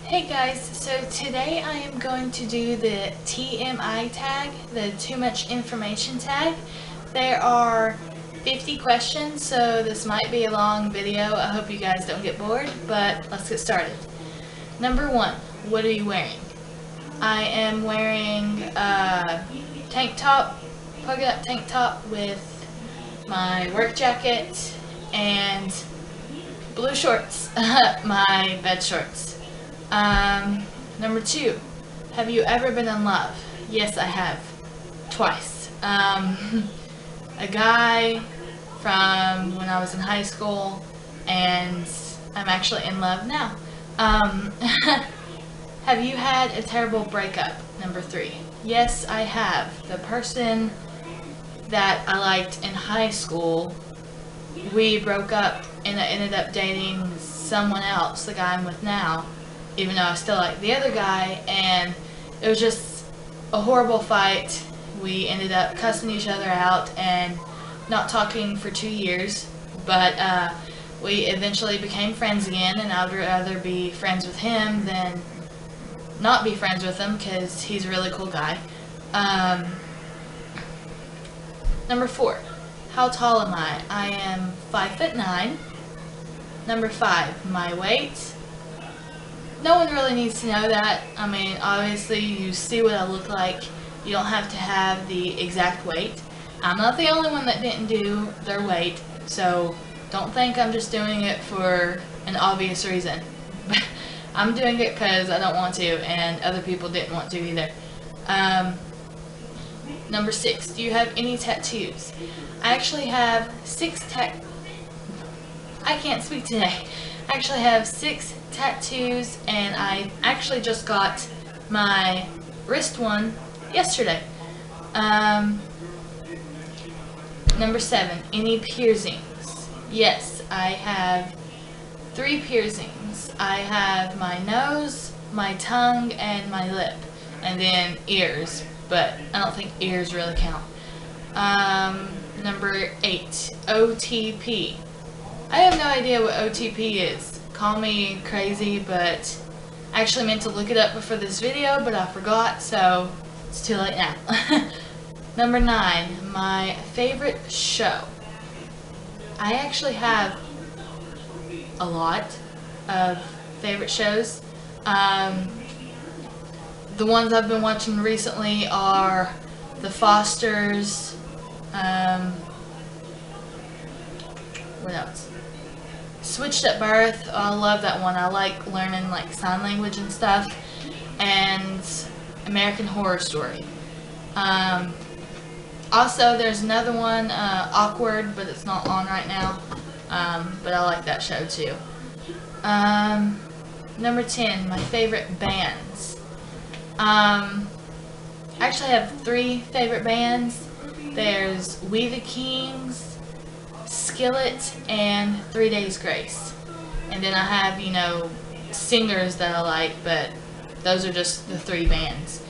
Hey guys, so today I am going to do the TMI tag, the too much information tag. There are 50 questions, so this might be a long video. I hope you guys don't get bored, but let's get started. Number 1, what are you wearing? I am wearing a tank top, polka dot tank top with my work jacket and blue shorts, my bed shorts. Number 2, have you ever been in love? Yes, I have. Twice. A guy from when I was in high school, and I'm actually in love now. Have you had a terrible breakup? Number 3. Yes, I have. The person that I liked in high school, we broke up and I ended up dating someone else, the guy I'm with now, even though I still like the other guy, and it was just a horrible fight. We ended up cussing each other out and not talking for 2 years, but we eventually became friends again, and I would rather be friends with him than not be friends with him because he's a really cool guy. Number 4, how tall am I? I am 5'9". Number 5, my weight. No one really needs to know that. I mean, obviously you see what I look like. You don't have to have the exact weight. I'm not the only one that didn't do their weight, so don't think I'm just doing it for an obvious reason. I'm doing it because I don't want to, and other people didn't want to either. Number 6, do you have any tattoos? I actually have 6 I can't speak today. I actually have 6 tattoos, and I actually just got my wrist one yesterday. Number 7, any piercings? Yes, I have 3 piercings. I have my nose, my tongue, and my lip, and then ears, but I don't think ears really count. Number 8, OTP. I have no idea what OTP is. Call me crazy, but I actually meant to look it up before this video, but I forgot, so it's too late now. Number 9, my favorite show. I actually have a lot of favorite shows. The ones I've been watching recently are The Fosters, what else? Switched at Birth. Oh, I love that one. I like learning like sign language and stuff. And American Horror Story. Also, there's another one, Awkward, but it's not on right now. But I like that show too. Number 10, my favorite bands. I actually have 3 favorite bands. There's We the Kings, Skillet, and 3 Days Grace. And then I have, you know, singers that I like, but those are just the 3 bands.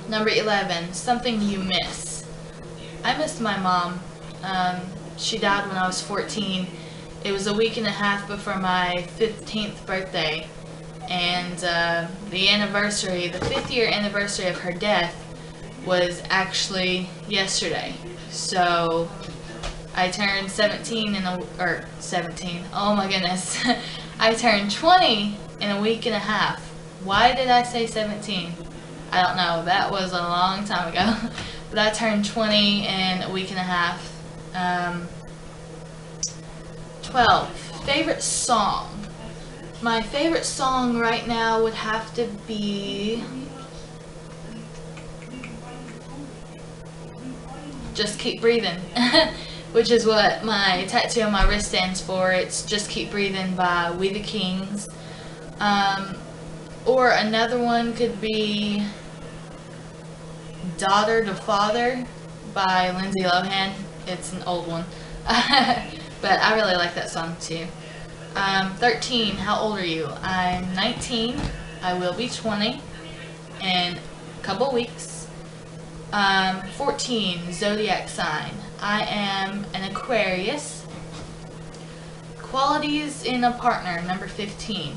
Number 11, something you miss. I miss my mom. She died when I was 14. It was a week and a half before my 15th birthday. And the anniversary, the 5th year anniversary of her death was actually yesterday. So I turned 17 or 17. Oh my goodness. I turned 20 in a week and a half. Why did I say 17? I don't know. That was a long time ago. But I turned 20 in a week and a half. 12. Favorite song. My favorite song right now would have to be Just Keep Breathing, which is what my tattoo on my wrist stands for. It's Just Keep Breathing by We the Kings. Or another one could be Daughter to Father by Lindsay Lohan. It's an old one. But I really like that song too. 13, how old are you? I'm 19. I will be 20 in a couple weeks. 14, zodiac sign. I am an Aquarius. Qualities in a partner, number 15.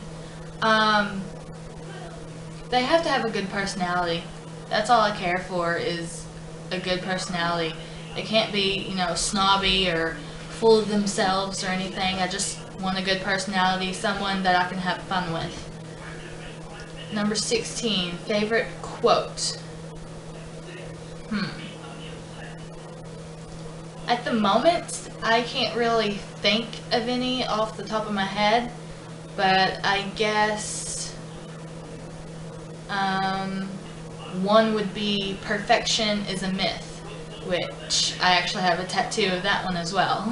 They have to have a good personality. That's all I care for, is a good personality. They can't be, snobby or full of themselves or anything. I just want a good personality, someone that I can have fun with. Number 16, favorite quote. At the moment, I can't really think of any off the top of my head, but I guess one would be perfection is a myth, which I actually have a tattoo of that one as well.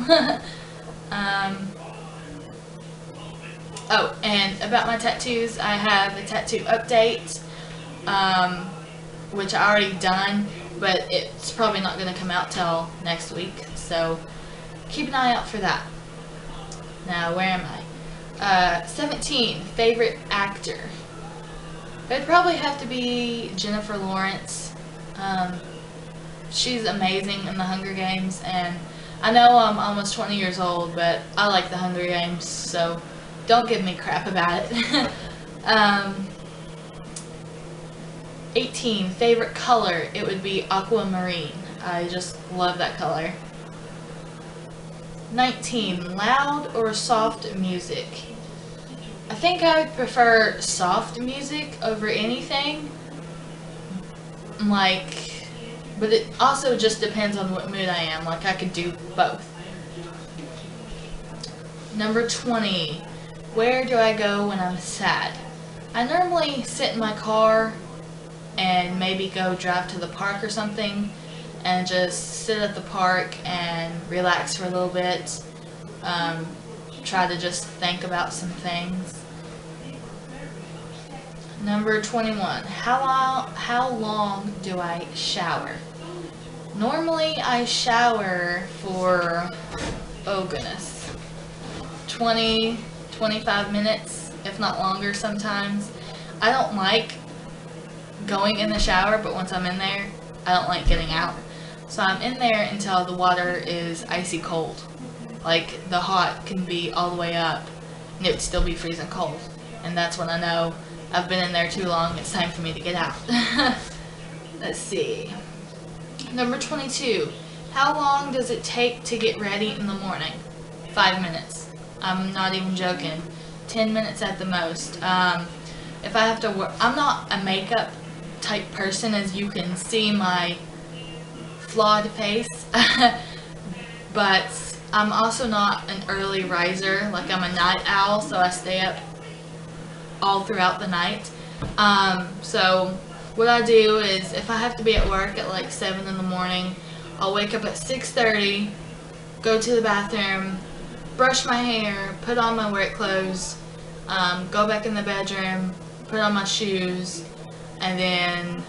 Oh, and about my tattoos, I have a tattoo update, which I already done, but it's probably not going to come out till next week, so keep an eye out for that. Now, where am I? 17, favorite actor. It'd probably have to be Jennifer Lawrence. She's amazing in the Hunger Games, and I know I'm almost 20 years old, but I like the Hunger Games, so don't give me crap about it. 18, favorite color. It would be aquamarine. I just love that color. 19, loud or soft music. I think I would prefer soft music over anything. But it also just depends on what mood I am. I could do both. Number 20, where do I go when I'm sad? I normally sit in my car and maybe go drive to the park or something and just sit at the park and relax for a little bit. Try to just think about some things. Number 21, how long do I shower? Normally I shower for, 20, 25 minutes, if not longer sometimes. I don't like going in the shower, but once I'm in there, I don't like getting out. So I'm in there until the water is icy cold. The hot can be all the way up, and it would still be freezing cold. And that's when I know I've been in there too long, it's time for me to get out. Let's see. Number 22, how long does it take to get ready in the morning? 5 minutes. I'm not even joking. 10 minutes at the most. If I have to work, I'm not a makeup type person, as you can see my flawed face, but I'm also not an early riser. I'm a night owl, so I stay up all throughout the night. So what I do is, if I have to be at work at 7 in the morning, I'll wake up at 6:30, go to the bathroom, brush my hair, put on my work clothes, go back in the bedroom, put on my shoes, and then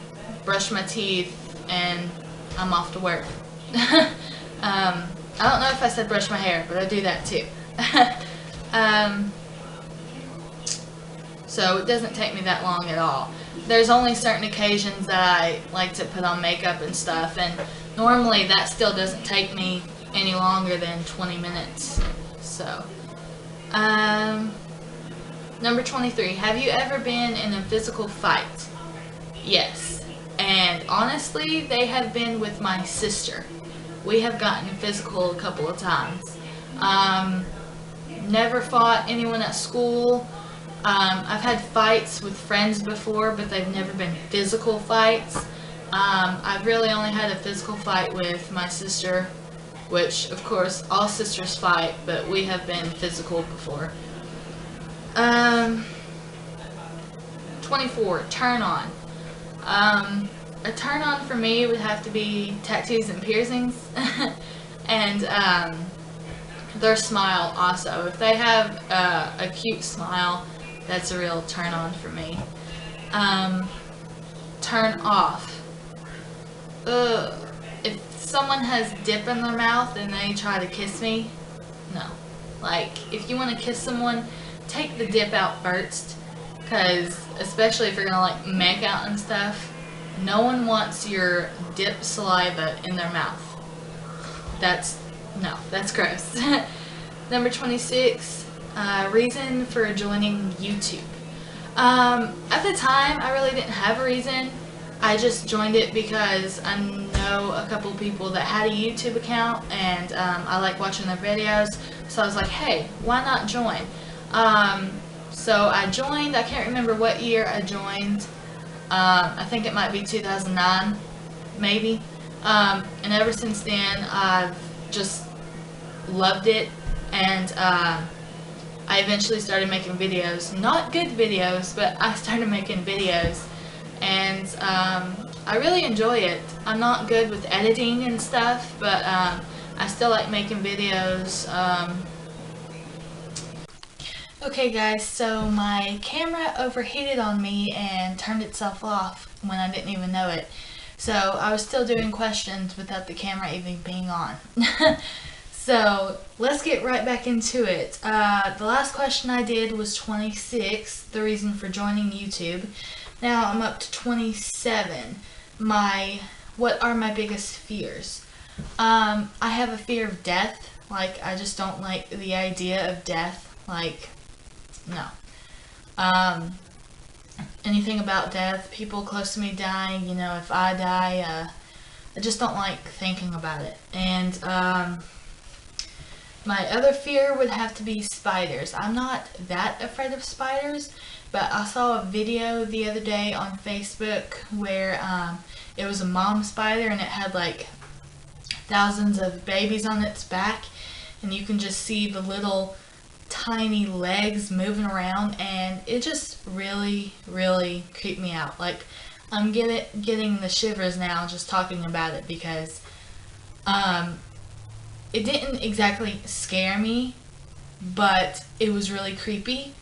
brush my teeth, and I'm off to work. I don't know if I said brush my hair, but I do that too. So it doesn't take me that long at all. There's only certain occasions that I like to put on makeup and stuff, and normally that still doesn't take me any longer than 20 minutes. So, number 23, have you ever been in a physical fight? Yes, and honestly, they have been with my sister. We have gotten physical a couple of times. Never fought anyone at school. I've had fights with friends before, but they've never been physical fights. I've really only had a physical fight with my sister, which, of course, all sisters fight, but we have been physical before. 24, turn on. A turn on for me would have to be tattoos and piercings, and their smile also. If they have a cute smile, that's a real turn on for me. Turn off. If someone has dip in their mouth and they try to kiss me, no. If you want to kiss someone, take the dip out first, because especially if you're gonna make out and stuff, no one wants your dip saliva in their mouth. That's gross. Number 26, reason for joining YouTube. At the time, I really didn't have a reason. I just joined it because I know a couple people that had a YouTube account, and I like watching their videos. So I was like, hey, why not join? So I joined. I can't remember what year I joined. I think it might be 2009, maybe. And ever since then, I've just loved it, and I eventually started making videos. Not good videos, but I started making videos, and I really enjoy it. I'm not good with editing and stuff, but I still like making videos. Okay guys, so my camera overheated on me and turned itself off when I didn't even know it. So I was still doing questions without the camera even being on. So let's get right back into it. The last question I did was 26, the reason for joining YouTube. Now I'm up to 27. What are my biggest fears? I have a fear of death. Like, I just don't like the idea of death. Like, no. Anything about death, people close to me dying, you know, if I die, I just don't like thinking about it. And my other fear would have to be spiders. I'm not that afraid of spiders, but I saw a video the other day on Facebook where it was a mom spider, and it had like thousands of babies on its back, and you can just see the little tiny legs moving around, and it just really creeped me out. Like, I'm getting the shivers now just talking about it, because it didn't exactly scare me, but it was really creepy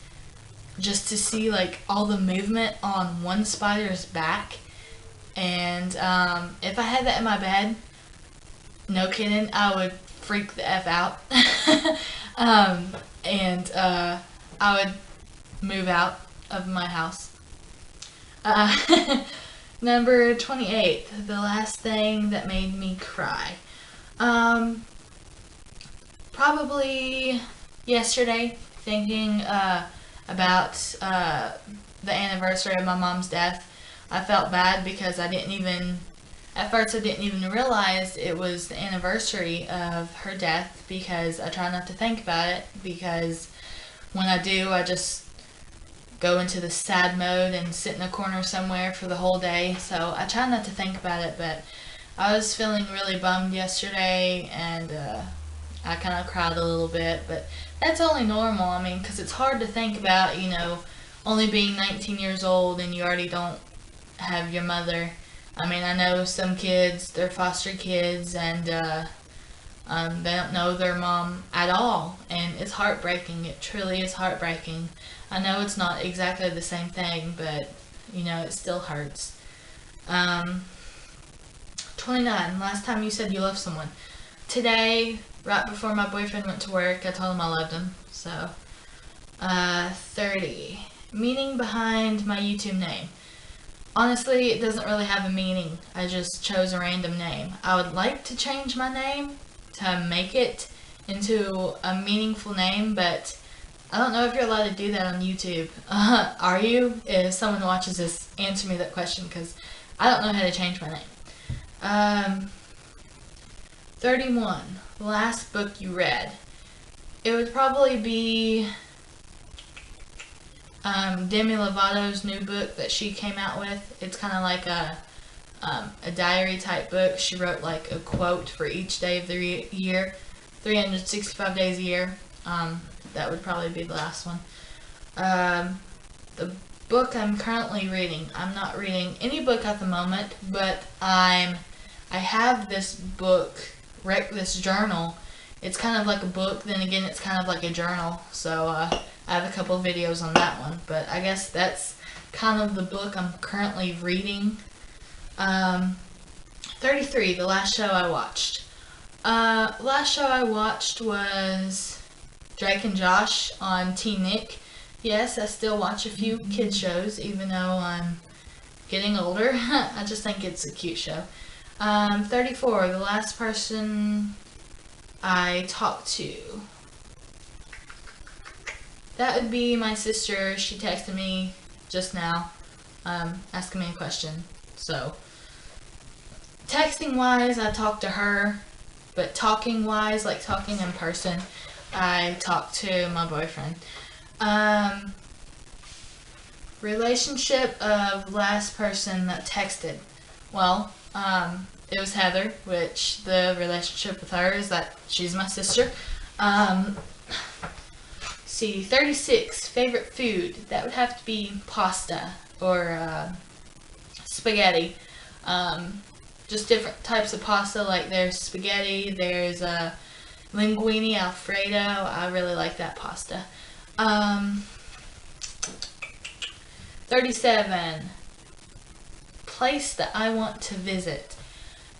just to see like all the movement on one spider's back. And if I had that in my bed, no kidding, I would freak the F out. And I would move out of my house. Number 28, the last thing that made me cry. Probably yesterday, thinking about the anniversary of my mom's death. I felt bad because at first I didn't even realize it was the anniversary of her death, because I try not to think about it, because when I do, I just go into the sad mode and sit in a corner somewhere for the whole day. So I try not to think about it, but I was feeling really bummed yesterday, and I kind of cried a little bit, but that's only normal. I mean, because it's hard to think about, you know, only being 19 years old and you already don't have your mother. I mean, I know some kids, they're foster kids, and they don't know their mom at all, and it's heartbreaking. It truly is heartbreaking. I know it's not exactly the same thing, but, you know, it still hurts. 29, last time you said you loved someone. Today, right before my boyfriend went to work, I told him I loved him. So, 30, meaning behind my YouTube name. Honestly, it doesn't really have a meaning. I just chose a random name. I would like to change my name to make it into a meaningful name, but I don't know if you're allowed to do that on YouTube. Are you? If someone watches this, answer me that question, because I don't know how to change my name. 31. The last book you read. It would probably be Demi Lovato's new book that she came out with. It's kind of like a diary type book. She wrote like a quote for each day of the year, 365 days a year. That would probably be the last one. The book I'm currently reading. I'm not reading any book at the moment, but I have this book, this journal. It's kind of like a book, then again it's kind of like a journal. So I have a couple of videos on that one, but I guess that's kind of the book I'm currently reading. 33, the last show I watched. Last show I watched was Drake and Josh on Teen Nick. Yes, I still watch a few kid shows, even though I'm getting older. I just think it's a cute show. 34, the last person I talked to. That would be my sister. She texted me just now, asking me a question. So, texting wise, I talk to her, but talking wise, like talking in person, I talk to my boyfriend. Relationship of last person that texted. Well, it was Heather, which the relationship with her is that she's my sister. See, 36, favorite food. That would have to be pasta or spaghetti. Just different types of pasta, like there's spaghetti, there's linguine alfredo. I really like that pasta. 37, place that I want to visit.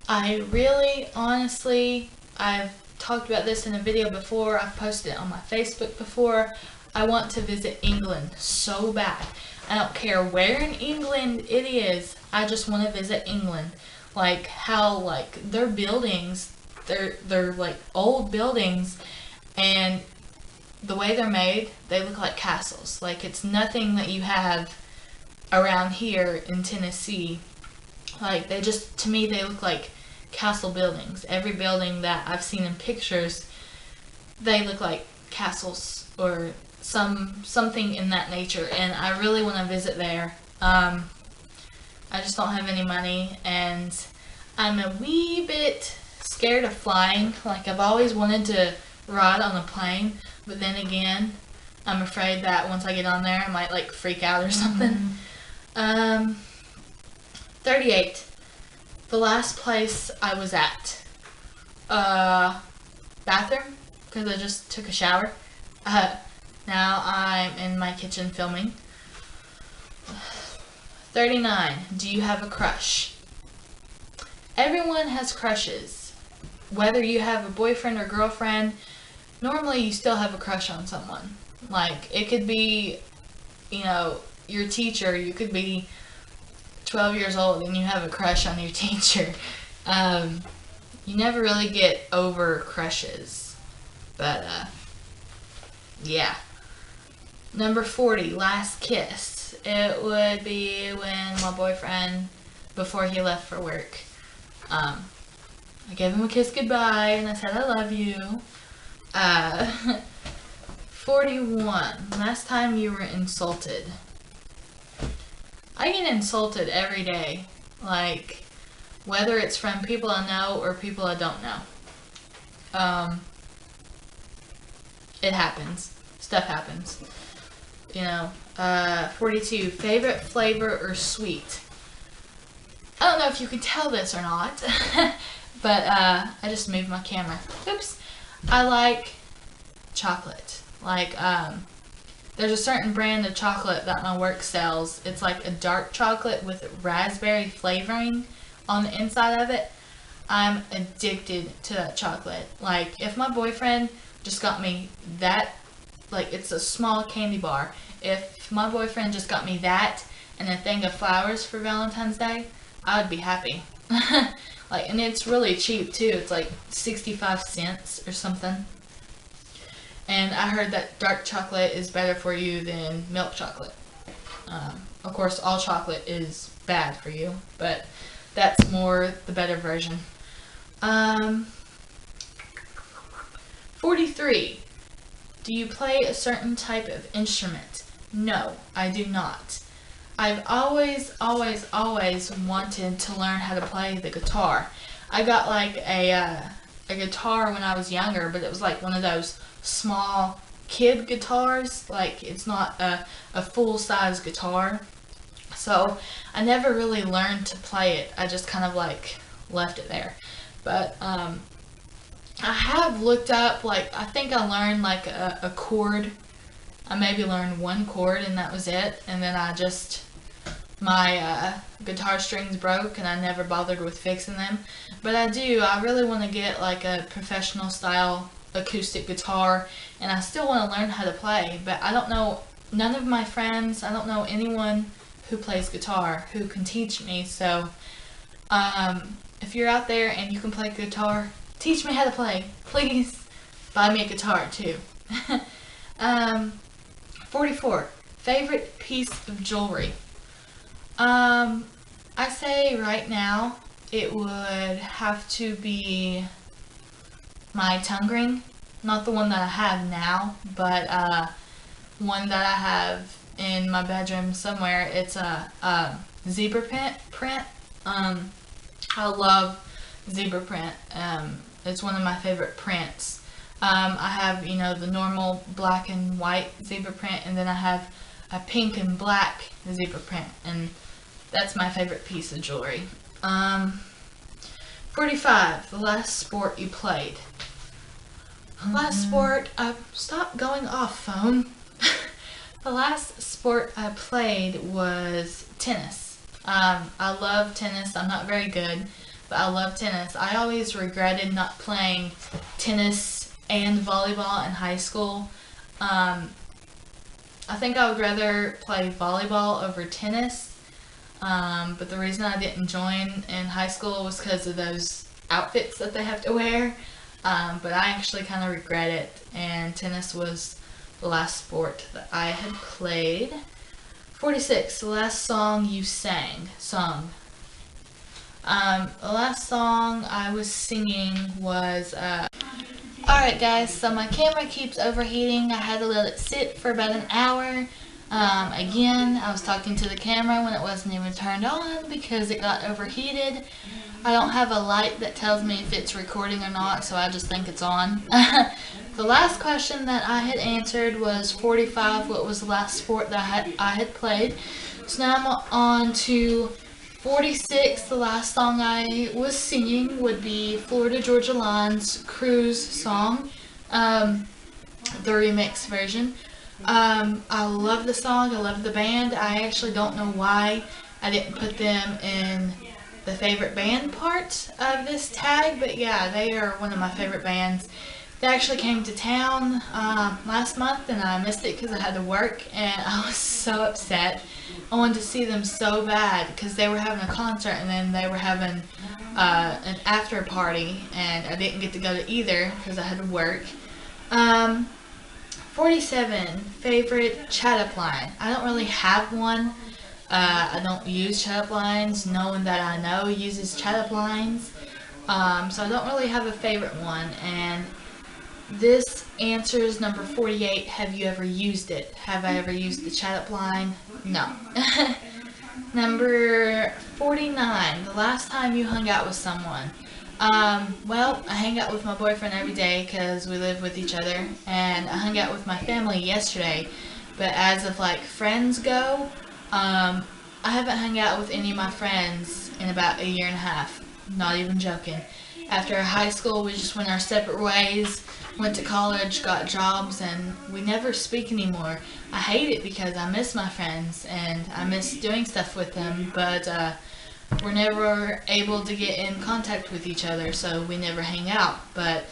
I really, honestly, I've talked about this in a video before. I've posted it on my Facebook before. I want to visit England so bad. I don't care where in England it is. I just want to visit England. Like how like their buildings, they're like old buildings, and the way they're made, they look like castles. Like it's nothing that you have around here in Tennessee. Like they just, to me, they look like castle buildings. Every building that I've seen in pictures, they look like castles or something in that nature, and I really want to visit there. I just don't have any money, and I'm a wee bit scared of flying. Like I've always wanted to ride on a plane, but then again, I'm afraid that once I get on there, I might like freak out or something. 38. The last place I was at. Bathroom, because I just took a shower. Now I'm in my kitchen filming. 39. Do you have a crush? Everyone has crushes. Whether you have a boyfriend or girlfriend, normally you still have a crush on someone. Like, it could be, you know, your teacher. You could be 12 years old and you have a crush on your teacher. You never really get over crushes. But, yeah. Number 40, last kiss. It would be when my boyfriend, before he left for work, I gave him a kiss goodbye and I said I love you. 41, last time you were insulted. I get insulted every day, like whether it's from people I know or people I don't know. It happens. Stuff happens. You know. 42, favorite flavor or sweet. I don't know if you can tell this or not, but I just moved my camera. Oops. I like chocolate. Like, there's a certain brand of chocolate that my work sells. It's like a dark chocolate with raspberry flavoring on the inside of it. I'm addicted to that chocolate. Like, if my boyfriend just got me that, like, it's a small candy bar. If my boyfriend just got me that and a thing of flowers for Valentine's Day, I would be happy. Like, and it's really cheap too. It's like 65 cents or something. And I heard that dark chocolate is better for you than milk chocolate. Of course, all chocolate is bad for you, but that's more the better version. 43. Do you play a certain type of instrument? No, I do not. I've always wanted to learn how to play the guitar. I got like a guitar when I was younger, but it was like one of those small kid guitars. Like, it's not a full-size guitar. So I never really learned to play it. I just kind of like left it there. But I have looked up, like, I think I learned like a chord. I maybe learned one chord and that was it. And then my guitar strings broke and I never bothered with fixing them. But I really want to get like a professional style acoustic guitar, and I still want to learn how to play, but I don't know, none of my friends, I don't know anyone who plays guitar who can teach me. So if you're out there and you can play guitar, teach me how to play. Please buy me a guitar too. 44. favorite piece of jewelry. I say right now it would have to be my tongue ring. Not the one that I have now, but one that I have in my bedroom somewhere. It's a zebra print. I love zebra print. It's one of my favorite prints. I have, the normal black and white zebra print, and then I have a pink and black zebra print, and that's my favorite piece of jewelry. 45, the last sport you played. The last sport, stop going off, phone. The last sport I played was tennis. I love tennis. I'm not very good, but I love tennis. I always regretted not playing tennis and volleyball in high school. I think I would rather play volleyball over tennis, but the reason I didn't join in high school was because of those outfits that they have to wear. But I actually kind of regret it, and tennis was the last sport that I had played. 46, the last song you sung. The last song I was singing was, alright guys, so my camera keeps overheating. I had to let it sit for about an hour. Again, I was talking to the camera when it wasn't even turned on because it got overheated. I don't have a light that tells me if it's recording or not, so I just think it's on. The last question that I had answered was 45, what was the last sport that I had played. So now I'm on to 46, the last song I was singing would be Florida Georgia Line's Cruise song, the remix version. I love the song, I love the band. I actually don't know why I didn't put them in the favorite band part of this tag, but yeah, they are one of my favorite bands. They actually came to town last month, and I missed it because I had to work, and I was so upset. I wanted to see them so bad because they were having a concert, and then they were having an after party, and I didn't get to go to either because I had to work. 47, favorite chat-up line. I don't really have one. I don't use chat-up lines. No one that I know uses chat-up lines. So I don't really have a favorite one. And this answers number 48. Have you ever used it? Have I ever used the chat-up line? No. Number 49. The last time you hung out with someone. Well, I hang out with my boyfriend every day because we live with each other. And I hung out with my family yesterday. But as of like friends go, I haven't hung out with any of my friends in about a year and a half. Not even joking. After high school, we just went our separate ways, went to college, got jobs, and we never speak anymore. I hate it because I miss my friends, and I miss doing stuff with them, but we're never able to get in contact with each other, so we never hang out. But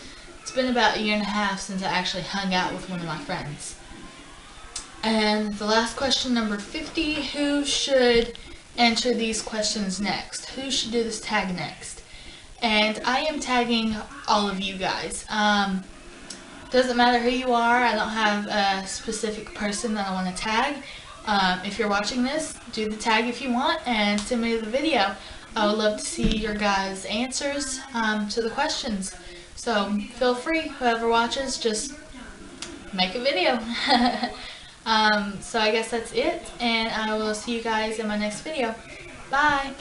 it's been about a year and a half since I actually hung out with one of my friends. And the last question, number 50, who should enter these questions next? Who should do this tag next? And I am tagging all of you guys. Doesn't matter who you are. I don't have a specific person that I want to tag. If you're watching this, do the tag if you want and send me the video. I would love to see your guys' answers to the questions. So feel free, whoever watches, just make a video. So I guess that's it, and I will see you guys in my next video. Bye!